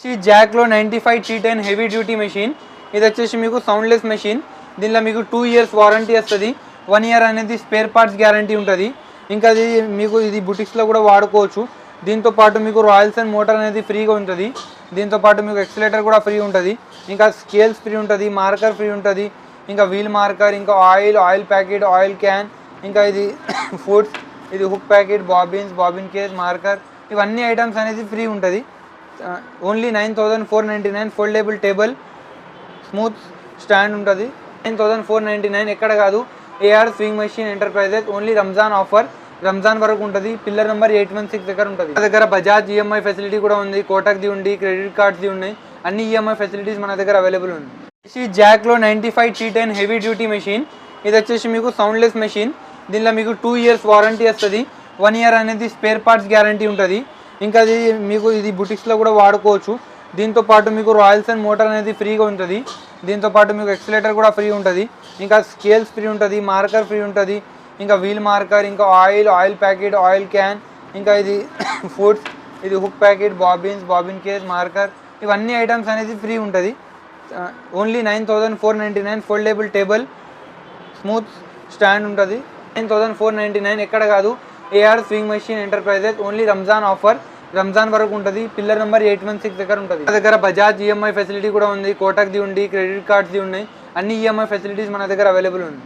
జాక్లో 95 T10 heavy duty machine. ఇది వచ్చేసి మీకు సౌండ్లెస్ మెషిన్. దీనిలో మీకు 2 years వారంటీ వస్తుంది. 1 year అనేది స్పేర్ పార్ట్స్ గ్యారంటీ ఉంటుంది. ఇంకా అది మీకు ఇది బుటిక్స్లో కూడా వాడుకోవచ్చు. దీంతో పాటు మీకు రాయల్స్ అండ్ మోటార్ అనేది ఫ్రీగా ఉంటుంది. దీంతో పాటు మీకు ఎక్సిలేటర్ కూడా ఫ్రీ ఉంటుంది. ఇంకా స్కేల్స్ ఫ్రీ ఉంటుంది, మార్కర్ ఫ్రీ ఉంటుంది, ఇంకా వీల్ మార్కర్, ఇంకా ఆయిల్ ప్యాకెట్, ఆయిల్ క్యాన్, ఇంకా ఇది ఫుడ్స్, ఇది hook packet, bobbin case, marker, ఇవన్నీ ఐటమ్స్ అనేది ఫ్రీ ఉంటుంది. Only 9499. Foldable table, smooth stand ఉంటుంది. 9499 ఎక్కడ కాదు, AR sewing machine enterprises. Only Ramzan offer, Ramzan వరకు ఉంటుంది. పిల్లర్ నెంబర్ 816 దగ్గర ఉంటుంది. మన దగ్గర బజాజ్ ఈఎంఐ ఫెసిలిటీ కూడా ఉంది, కోటక్ది ఉంది, క్రెడిట్ కార్డ్స్ది ఉన్నాయి. అన్ని ఈఎంఐ ఫెసిలిటీస్ మన దగ్గర అవైలబుల్ ఉంది. జాక్లో 95 T10 హెవీ డ్యూటీ మెషిన్. ఇది వచ్చేసి మీకు సౌండ్లెస్ మెషిన్. దీనిలో మీకు 2 years వారంటీ వస్తుంది. 1 year అనేది స్పేర్ పార్ట్స్ గ్యారంటీ ఉంటుంది. ఇంకా అది మీకు ఇది బుటిక్స్లో కూడా వాడుకోవచ్చు. దీంతో పాటు మీకు రాయల్స్ అండ్ మోటార్ అనేది ఫ్రీగా ఉంటుంది. దీంతో పాటు మీకు ఎక్సిలేటర్ కూడా ఫ్రీ ఉంటుంది. ఇంకా స్కేల్స్ ఫ్రీ ఉంటుంది, మార్కర్ ఫ్రీ ఉంటుంది, ఇంకా వీల్ మార్కర్, ఇంకా ఆయిల్ ప్యాకెట్, ఆయిల్ క్యాన్, ఇంకా ఇది ఫుడ్స్, ఇది hook packet, bobbin case, marker, ఇవన్నీ ఐటమ్స్ అనేది ఫ్రీ ఉంటుంది. Only 9499. Foldable table, smooth stand ఉంటుంది. 9499 ఎక్కడ కాదు, AR sewing machine enterprises. Only Ramzan offer, Ramzan వరకు ఉంటుంది. పిల్లర్ నెంబర్ 816 దగ్గర ఉంటుంది. మన దగ్గర బజాజ్ ఈఎంఐ ఫెసిలిటీ కూడా ఉంది, కోటక్ది ఉంది, క్రెడిట్ కార్డ్స్ది ఉన్నాయి. అన్ని ఈఎంఐ ఫెసిలిటీస్ మన దగ్గర అవైలబుల్ ఉంది.